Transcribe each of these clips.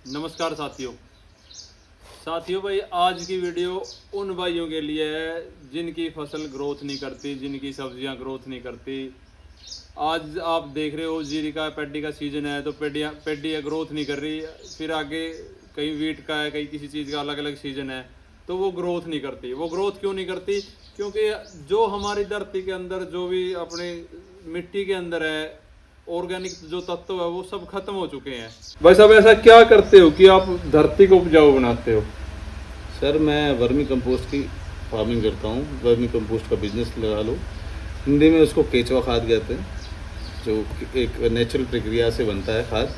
नमस्कार साथियों भाई, आज की वीडियो उन भाइयों के लिए है जिनकी फसल ग्रोथ नहीं करती, जिनकी सब्जियां ग्रोथ नहीं करती। आज आप देख रहे हो जीरी का पेडी का सीजन है तो पेडी ग्रोथ नहीं कर रही। फिर आगे कहीं वीट का है, कहीं किसी चीज़ का अलग अलग सीजन है तो वो ग्रोथ नहीं करती। वो ग्रोथ क्यों नहीं करती? क्योंकि जो हमारी धरती के अंदर, जो भी अपने मिट्टी के अंदर है, ऑर्गेनिक जो तत्व है वो सब खत्म हो चुके हैं। भाई साहब, ऐसा क्या करते हो कि आप धरती को उपजाऊ बनाते हो? सर, मैं वर्मी कंपोस्ट की फार्मिंग करता हूँ। वर्मी कंपोस्ट का बिजनेस लगा लो। हिंदी में उसको केचुआ खाद कहते हैं, जो एक नेचुरल प्रक्रिया से बनता है खाद।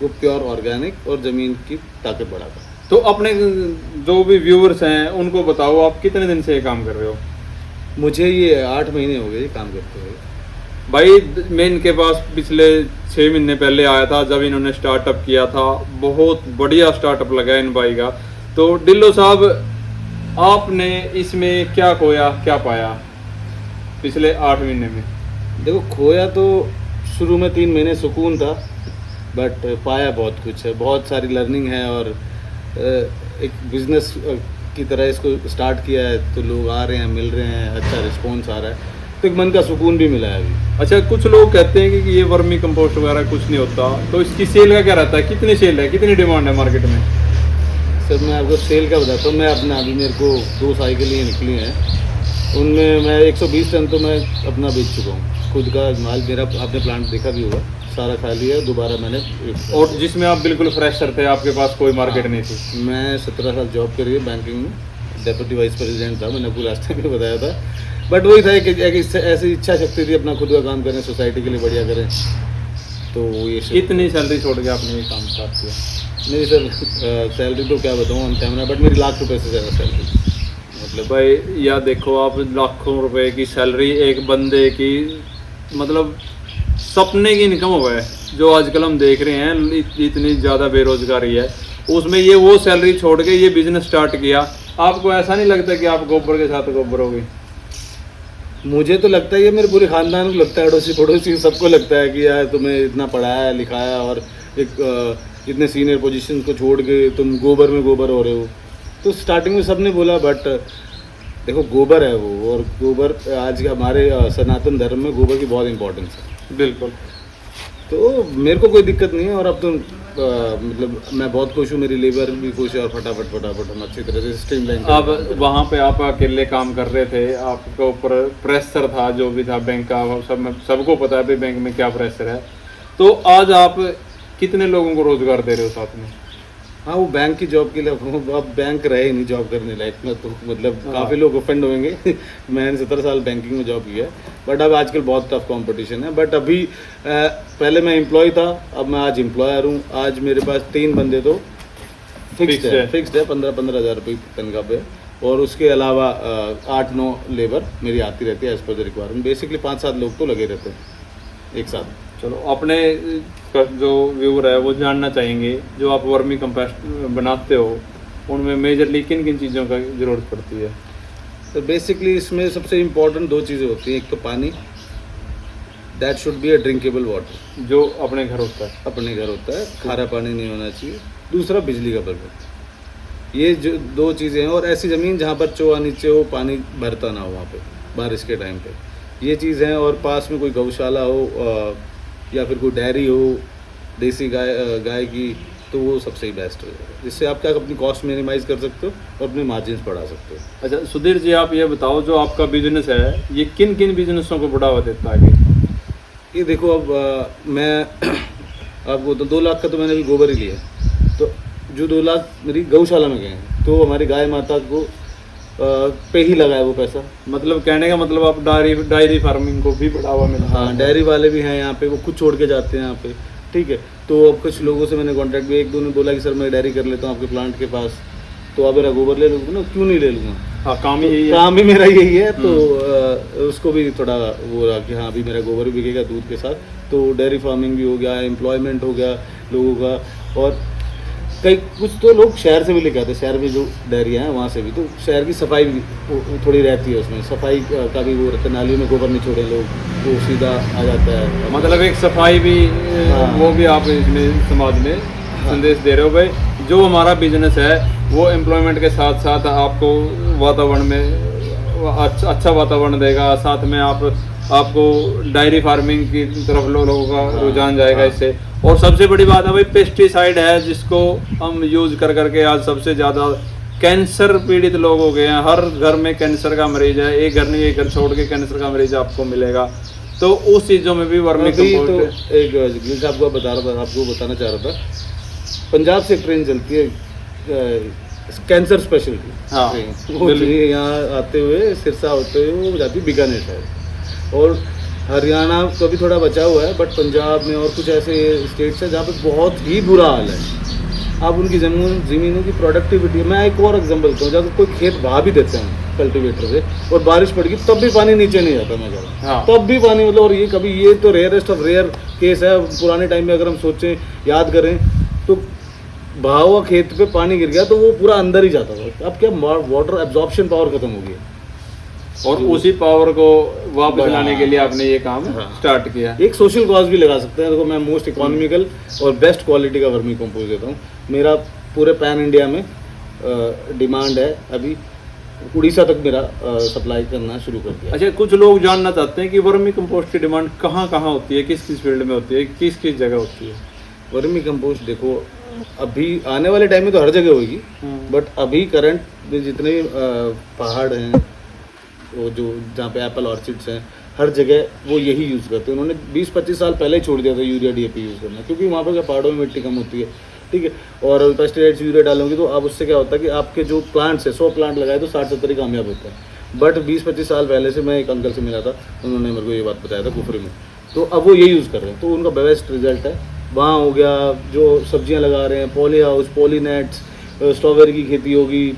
वो प्योर ऑर्गेनिक और ज़मीन की ताकत बढ़ाता है। तो अपने जो भी व्यूअर्स हैं उनको बताओ, आप कितने दिन से ये काम कर रहे हो? मुझे ये 8 महीने हो गए ये काम करते हुए। भाई, मैं इनके पास पिछले 6 महीने पहले आया था जब इन्होंने स्टार्टअप किया था। बहुत बढ़िया स्टार्टअप लगा इन भाई का। तो डिल्लो साहब, आपने इसमें क्या खोया क्या पाया पिछले 8 महीने में? देखो, खोया तो शुरू में 3 महीने सुकून था, बट पाया बहुत कुछ है। बहुत सारी लर्निंग है और एक बिजनेस की तरह इसको स्टार्ट किया है तो लोग आ रहे हैं, मिल रहे हैं, अच्छा रिस्पॉन्स आ रहा है, तो एक मन का सुकून भी मिला है अभी। अच्छा, कुछ लोग कहते हैं कि ये वर्मी कंपोस्ट वगैरह कुछ नहीं होता, तो इसकी सेल का क्या रहता है? कितनी सेल है, कितनी डिमांड है मार्केट में? सर, मैं आपको सेल का बताता हूँ। मैं अपना अभी मेरे को 2 साइकिल ही निकली हैं, उनमें मैं 120 टन तो मैं अपना बेच चुका हूँ। खुद का माल मेरा, आपने प्लांट देखा भी होगा, सारा खाली है। दोबारा मैंने, और जिसमें आप बिल्कुल फ्रेशर थे, आपके पास कोई मार्केट नहीं थी। मैं 17 साल जॉब करी है बैंकिंग में, डेप्यूटी वाइस प्रेसिडेंट था। मैंने आपको लास्ट टाइम भी बताया था। बट वही था कि ऐसी इच्छा शक्ति थी अपना खुद का काम करें, सोसाइटी के लिए बढ़िया करें। तो ये कितनी सैलरी छोड़ के आपने ये काम स्टार्ट किया? नहीं सर, सैलरी तो क्या बताऊँ ऑन कैमरा, बट मेरी लाख रुपए से ज़्यादा सैलरी। मतलब भाई, या देखो आप, लाखों रुपए की सैलरी एक बंदे की, मतलब सपने की इनकम हो है। जो आजकल हम देख रहे हैं इतनी ज़्यादा बेरोजगारी है, उसमें ये वो सैलरी छोड़ के ये बिजनेस स्टार्ट किया। आपको ऐसा नहीं लगता कि आप गोबर के साथ गोबर हो गई? मुझे तो लगता है, ये मेरे पूरे खानदान को लगता है, अड़ोसी पड़ोसी सबको लगता है कि यार तुम्हें इतना पढ़ाया लिखाया और एक इतने सीनियर पोजीशन को छोड़ के तुम गोबर में गोबर हो रहे हो। तो स्टार्टिंग में सबने बोला, बट देखो गोबर है वो, और गोबर आज हमारे सनातन धर्म में गोबर की बहुत इंपॉर्टेंस है। बिल्कुल। तो मेरे को कोई दिक्कत नहीं है, और अब तो मतलब मैं बहुत खुश हूँ, मेरी लेबर भी खुश है, और फटाफट हम अच्छी तरह से स्ट्रीमलाइन। अब वहाँ पे आप अकेले काम कर रहे थे, आपके ऊपर प्रेशर था जो भी था बैंक का, सबको पता है बैंक में क्या प्रेशर है। तो आज आप कितने लोगों को रोजगार दे रहे हो साथ में? हाँ, वो बैंक की जॉब के लिए अब बैंक रहे नहीं जॉब करने लायक में, तो मतलब काफ़ी लोग ऑफेंड होंगे। मैंने 17 साल बैंकिंग में जॉब किया, बट अब आजकल बहुत टफ कंपटीशन है। बट अभी पहले मैं एम्प्लॉय था, अब मैं आज एम्प्लॉयर हूँ। आज मेरे पास 3 बंदे तो फिक्स्ड है 15-15 हज़ार रुपये तनख्वाह पे, और उसके अलावा 8-9 लेबर मेरी आती रहती है as per the requirement. Basically 5-7 लोग तो लगे रहते हैं एक साथ। चलो, अपने जो व्यूअर है वो जानना चाहेंगे, जो आप वर्मी कंपोस्ट बनाते हो उनमें मेजरली किन किन चीज़ों का ज़रूरत पड़ती है? तो बेसिकली इसमें सबसे इम्पोर्टेंट 2 चीज़ें होती हैं। एक तो पानी, that should be a drinkable water, जो अपने घर होता है। अपने घर होता है, खारा पानी नहीं होना चाहिए। दूसरा, बिजली का प्रबंध। ये जो 2 चीज़ें हैं, और ऐसी ज़मीन जहाँ पर चोआ नीचे हो, पानी भरता ना हो वहाँ पे बारिश के टाइम पे, ये चीज़ हैं। और पास में कोई गौशाला हो या फिर कोई डेयरी हो देसी गाय की, तो वो सबसे ही बेस्ट है, जिससे आप क्या अपनी कॉस्ट मिनिमाइज़ कर सकते हो और अपने मार्जिन बढ़ा सकते हो। अच्छा सुधीर जी, आप ये बताओ, जो आपका बिजनेस है ये किन किन बिजनेसों को बढ़ावा देता है? ये देखो, अब मैं आपको तो 2 लाख का तो मैंने अभी गोबर ही लिया, तो जो 2 लाख मेरी गौशाला में गए हैं, तो हमारी गाय माता को पे ही लगा है वो पैसा। मतलब कहने का मतलब आप डायरी फार्मिंग को भी बढ़ावा मिला? हाँ, डेयरी वाले भी हैं यहाँ पे, वो खुद छोड़ के जाते हैं यहाँ पे, ठीक है। तो अब कुछ लोगों से मैंने कांटेक्ट भी, 1-2 ने बोला कि सर मैं डेयरी कर लेता हूँ आपके प्लांट के पास, तो आप मेरा गोबर ले लूँगा ना? क्यों नहीं ले लूँगा? हाँ, काम ही यही है। काम ही मेरा यही है। तो उसको भी थोड़ा वो रहा कि हाँ, अभी मेरा गोबर भी बिकेगा दूध के साथ। तो डेयरी फार्मिंग भी हो गया, एम्प्लॉयमेंट हो गया लोगों का, और कई कुछ तो लोग शहर से भी लेके आते हैं। शहर में जो डेयरियाँ हैं वहाँ से भी, तो शहर की सफाई भी थोड़ी रहती है, उसमें सफाई का भी वो रहता है। नालियों में गोबर नहीं छोड़े लोग, वो सीधा आ जाता है। मतलब एक सफाई भी, हाँ। वो भी आप इसमें समाज में संदेश दे रहे हो भाई जो हमारा बिजनेस है वो एम्प्लॉयमेंट के साथ साथ आपको वातावरण में अच्छा वातावरण देगा, साथ में आपको डायरी फार्मिंग की तरफ लोगों का रुझान जाएगा इससे। और सबसे बड़ी बात है भाई पेस्टिसाइड है जिसको हम यूज कर करके आज सबसे ज़्यादा कैंसर पीड़ित लोग हो गए हैं। हर घर में कैंसर का मरीज है, एक घर नहीं एक घर छोड़ के कैंसर का मरीज आपको मिलेगा। तो उस चीज़ों में भी वर्मी कंपोस्ट तो एक जिग्नेश आपको आपको बताना चाह रहा था, पंजाब से एक ट्रेन चलती है कैंसर स्पेशलिटी। हाँ, वो यहाँ आते हुए सिरसा होते हुए वो जाती है बीकानेर साइड, और हरियाणा तो भी थोड़ा बचा हुआ है, बट पंजाब में और कुछ ऐसे स्टेट्स हैं जहाँ पे बहुत ही बुरा हाल है। आप उनकी ज़मीनों की प्रोडक्टिविटी, मैं एक और एग्जांपल दूँ, जब कोई खेत बहा भी देते हैं कल्टीवेटर से और बारिश पड़ गई तब भी पानी नीचे नहीं जाता मैं कह रहा, तब भी पानी मतलब, और ये तो रेयरेस्ट ऑफ रेयर केस है। पुराने टाइम में अगर हम सोचें याद करें तो बहा हुआ खेत पे पानी गिर गया तो वो पूरा अंदर ही जाता था। अब क्या वाटर एब्जॉर्प्शन पावर खत्म हो गई है, और उसी पावर को वापस लाने के लिए आपने ये काम स्टार्ट किया। एक सोशल कॉज भी लगा सकते हैं। देखो मैं मोस्ट इकोनॉमिकल और बेस्ट क्वालिटी का वर्मी कंपोस्ट देता हूँ। मेरा पूरे पैन इंडिया में डिमांड है, अभी उड़ीसा तक मेरा सप्लाई करना शुरू कर दिया। अच्छा, कुछ लोग जानना चाहते हैं कि वर्मी कंपोस्ट की डिमांड कहाँ कहाँ होती है, किस किस फील्ड में होती है, किस किस जगह होती है? वर्मी कंपोस्ट देखो अभी आने वाले टाइम में तो हर जगह होगी, बट अभी करंट में जितने पहाड़ हैं वो जो जहाँ पे एप्पल ऑर्चिड्स हैं हर जगह वो यही यूज़ करते हैं। उन्होंने 20-25 साल पहले ही छोड़ दिया था यूरिया DAP यूज़ करना, क्योंकि वहाँ पर पहाड़ों में मिट्टी कम होती है, ठीक है। और पेस्टिसाइड्स यूरिया डालोगे तो अब उससे क्या होता है कि आपके जो प्लांट्स है 100 प्लांट लगाए तो 60-70 ही कामयाब होते हैं। बट 20-25 साल पहले से मैं एक अंकल से मिला था, उन्होंने मेरे को ये बात बताया था कुफरी में, तो अब वो ये यूज़ कर रहे हैं, तो उनका बेस्ट रिजल्ट है। वहाँ हो गया जो सब्जियाँ लगा रहे हैं, पॉली हाउस, पॉलीनेट्स, स्ट्रॉबेरी की खेती होगी,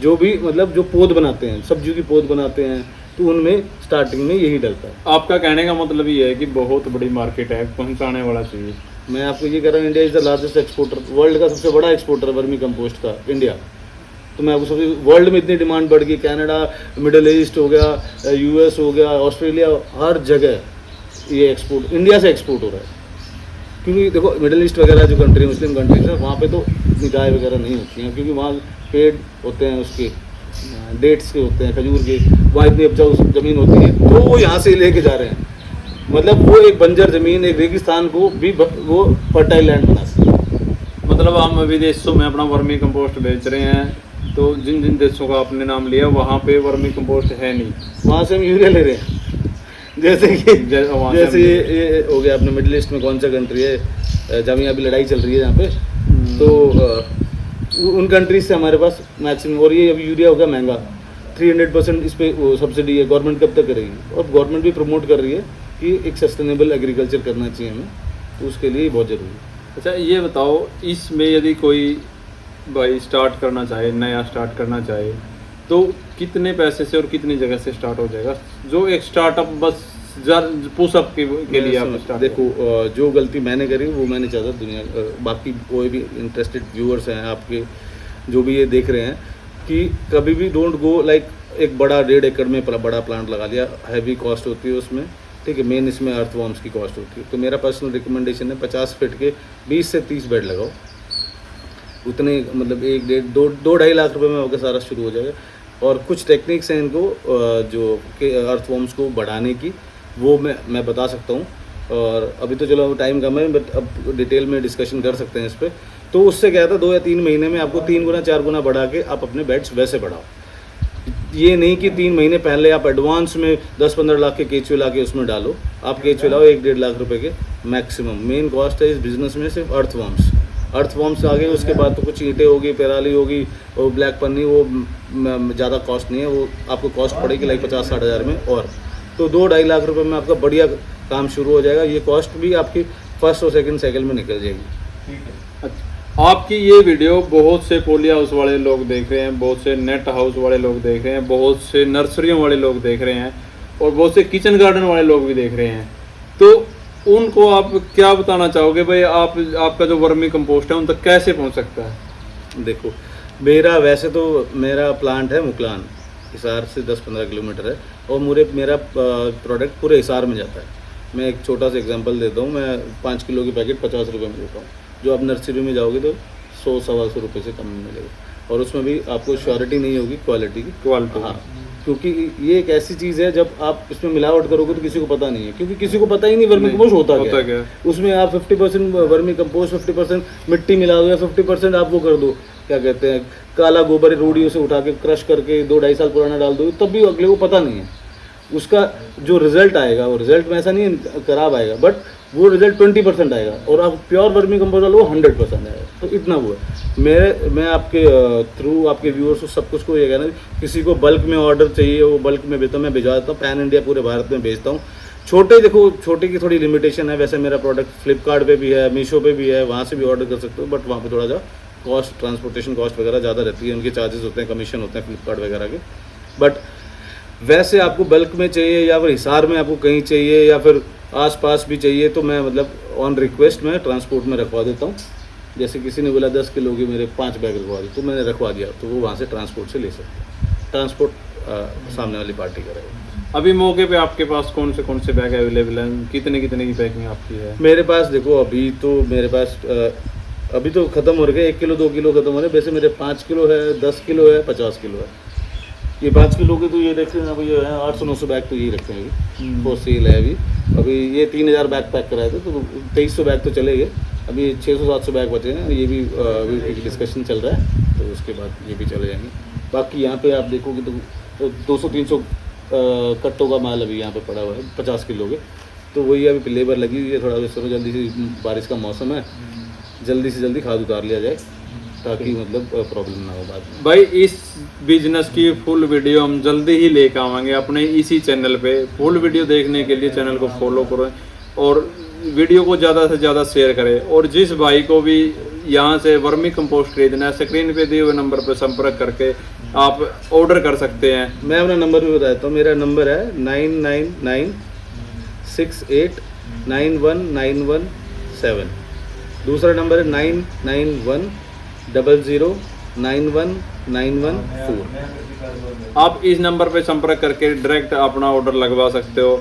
जो भी मतलब जो पौध बनाते हैं, सब्जियों की पौध बनाते हैं, तो उनमें स्टार्टिंग में यही डलता है। आपका कहने का मतलब ये है कि बहुत बड़ी मार्केट है, पहुंचाने वाला चाहिए। मैं आपको ये कह रहा हूँ, India is the largest exporter, world का सबसे बड़ा एक्सपोर्टर वर्मी कंपोस्ट का इंडिया। तो मैं आपको सबसे वर्ल्ड में इतनी डिमांड बढ़ गई, कनाडा, मिडिल ईस्ट हो गया, US हो गया, ऑस्ट्रेलिया, हर जगह ये एक्सपोर्ट इंडिया से एक्सपोर्ट हो रहा है। क्योंकि देखो मिडिल ईस्ट वगैरह जो कंट्री मुस्लिम कंट्रीज है वहाँ पे तो इतनी गाय वगैरह नहीं होती हैं, क्योंकि वहाँ पेड़ होते हैं उसके, डेट्स के होते हैं, खजूर के, वहाँ इतनी उपजाऊ ज़मीन होती है, तो वो यहाँ से लेके जा रहे हैं। मतलब वो एक बंजर ज़मीन, एक रेगिस्तान को भी वो फर्टाइल लैंड बना सकते हैं। मतलब हम विदेशों में अपना वर्मी कंपोस्ट बेच रहे हैं, तो जिन जिन देशों का आपने नाम लिया वहाँ पे वर्मी कंपोस्ट है नहीं, वहाँ से हम यूरिया ले रहे हैं। जैसे ये हो गया अपने मिडिल ईस्ट में कौन सा कंट्री है जहाँ अभी लड़ाई चल रही है यहाँ पे, तो उन कंट्रीज से हमारे पास मैक्सिमम, और ये अभी यूरिया हो गया महंगा, 300% इस पर सब्सिडी है। गवर्नमेंट कब तक करेगी? और गवर्नमेंट भी प्रमोट कर रही है कि एक सस्टेनेबल एग्रीकल्चर करना चाहिए हमें, तो उसके लिए बहुत ज़रूरी है। अच्छा ये बताओ, इसमें यदि कोई भाई स्टार्ट करना चाहे, नया स्टार्ट करना चाहे, तो कितने पैसे से और कितनी जगह से स्टार्ट हो जाएगा? जो एक स्टार्टअप बस पुशअप के लिए आप स्टार्ट। देखो जो गलती मैंने करी वो मैंने चाहता दुनिया बाकी कोई भी इंटरेस्टेड व्यूअर्स हैं आपके जो भी ये देख रहे हैं, कि कभी भी डोंट गो लाइक एक बड़ा 1.5 एकड़ में बड़ा प्लांट लगा लिया, हैवी कॉस्ट होती है उसमें, ठीक है। मेन इसमें अर्थवॉर्म्स की कॉस्ट होती है। तो मेरा पर्सनल रिकमेंडेशन है 50 फीट के 20 से 30 बेड लगाओ, उतने मतलब 1-2.5 लाख रुपए में आपका सारा शुरू हो जाएगा। और कुछ टेक्निक्स हैं इनको जो कि अर्थवॉर्म्स को बढ़ाने की, वो मैं बता सकता हूँ, और अभी तो चलो टाइम कम है, बट अब डिटेल में डिस्कशन कर सकते हैं इस पर। तो उससे क्या था, 2 या 3 महीने में आपको 3 गुना 4 गुना बढ़ा के आप अपने बेड्स वैसे बढ़ाओ। ये नहीं कि 3 महीने पहले आप एडवांस में 10-15 लाख के केचुए ला के उसमें डालो। आप केचुए लाओ 1-1.5 लाख रुपए के मैक्सिमम। मेन कॉस्ट है इस बिज़नेस में सिर्फ अर्थवॉर्म्स आ गए, उसके बाद तो कुछ ईंटें होगी, पेराली होगी और ब्लैक पन्नी, वो ज़्यादा कॉस्ट नहीं है, वो आपको कॉस्ट पड़ेगी लाइक 50-60 हज़ार में। और तो 2-2.5 लाख रुपए में आपका बढ़िया काम शुरू हो जाएगा। ये कॉस्ट भी आपकी फर्स्ट और सेकंड साइकिल में निकल जाएगी। अच्छा, आपकी ये वीडियो बहुत से पोली हाउस वाले लोग देख रहे हैं, बहुत से नेट हाउस वाले लोग देख रहे हैं, बहुत से नर्सरियों वाले लोग देख रहे हैं, और बहुत से किचन गार्डन वाले लोग भी देख रहे हैं। तो उनको आप क्या बताना चाहोगे भाई, आपका जो वर्मी कंपोस्ट है उन तक कैसे पहुंच सकता है? देखो वैसे तो मेरा प्लांट है मुकलान, हिसार से 10-15 किलोमीटर है, और मेरा प्रोडक्ट पूरे हिसार में जाता है। मैं एक छोटा सा एग्जांपल देता हूँ, मैं 5 किलो की पैकेट 50 रुपये में देता हूँ। जो आप नर्सरी में जाओगे तो 100-125 रुपये से कम नहीं मिलेगा, और उसमें भी आपको श्योरिटी नहीं होगी क्वालिटी की। क्वालिटी। हाँ, क्योंकि ये एक ऐसी चीज़ है जब आप इसमें मिलावट करोगे तो किसी को पता नहीं है, क्योंकि किसी को पता ही नहीं वर्मी कंपोस्ट होता क्या है। उसमें आप 50% वर्मी कंपोस्ट, 50% मिट्टी मिला दो, या 50% आप वो कर दो, क्या कहते हैं, काला गोबर रोड़ियों से उठा के क्रश करके 2-2.5 साल पुराना डाल दो, तब भी अगले को पता नहीं है। उसका जो रिजल्ट आएगा, वो रिजल्ट में ऐसा नहीं है खराब आएगा, बट वो रिजल्ट 20% आएगा, और आप प्योर वर्मी कंपोस्ट डालो वो 100% आएगा। तो इतना वो है। मैं आपके थ्रू आपके व्यूअर्स को सब कुछ को ये कहना, किसी को बल्क में ऑर्डर चाहिए वो बल्क में भेजता हूँ, मैं भिजवा देता हूँ, पैन इंडिया पूरे भारत में भेजता हूँ। छोटे की थोड़ी लिमिटेशन है, वैसे मेरा प्रोडक्ट फ्लिपकार्ट पे भी है, मीशो पे भी है, वहाँ से भी ऑर्डर कर सकते हो, बट वहाँ पे थोड़ा सा कॉस्ट, ट्रांसपोर्टेशन कॉस्ट वगैरह ज़्यादा रहती है, उनके चार्जेस होते हैं, कमीशन होते हैं फ्लिपकार्ट वगैरह के। बट वैसे आपको बल्क में चाहिए, या फिर हिसार में आपको कहीं चाहिए, या फिर आसपास भी चाहिए, तो मैं मतलब ऑन रिक्वेस्ट में ट्रांसपोर्ट में रखवा देता हूँ। जैसे किसी ने बोला 10 किलो की मेरे 5 बैग रखवा दी, तो मैंने रखवा दिया, तो वो वहाँ से ट्रांसपोर्ट से ले सकते हैं। ट्रांसपोर्ट सामने वाली पार्टी करेगा। अभी मौके पे आपके पास कौन से बैग अवेलेबल हैं, कितने की पैकिंग आपकी है? मेरे पास देखो, अभी तो मेरे पास अभी तो ख़त्म हो रहे, 1 किलो 2 किलो ख़त्म हो रहे। वैसे मेरे 5 किलो है, 10 किलो है, 50 किलो है। ये 5 किलो के तो ये देखते हैं अभी, ये है 800-900 बैग तो यही रखे हैं अभी, वो सेल है अभी ये 3000 बैग पैक कराए थे, तो 2300 बैग तो चले गए, अभी 600-700 बैग बचे हैं, ये भी अभी एक डिस्कशन चल रहा है, तो उसके बाद ये भी चले जाएंगे। बाकी यहाँ पे आप देखोगे तो 200-300 कट्टों का माल अभी यहाँ पे पड़ा हुआ है 50 किलो के, तो वही अभी लेबर लगी हुई है, थोड़ा समय जल्दी से, बारिश का मौसम है, जल्दी से जल्दी खाद उतार लिया जाए, ताकि मतलब प्रॉब्लम ना हो बाद में। भाई इस बिजनेस की फुल वीडियो हम जल्दी ही लेकर आएंगे अपने इसी चैनल पे। फुल वीडियो देखने के लिए चैनल को फॉलो करें और वीडियो को ज़्यादा से ज़्यादा शेयर करें। और जिस भाई को भी यहाँ से वर्मी कंपोस्ट खरीदना है, स्क्रीन पे दिए हुए नंबर पर संपर्क करके आप ऑर्डर कर सकते हैं। मैं अपना नंबर भी बताता हूँ, मेरा नंबर है 9996891917। दूसरा नंबर है 9910091914। आप इस नंबर पे संपर्क करके डायरेक्ट अपना ऑर्डर लगवा सकते हो।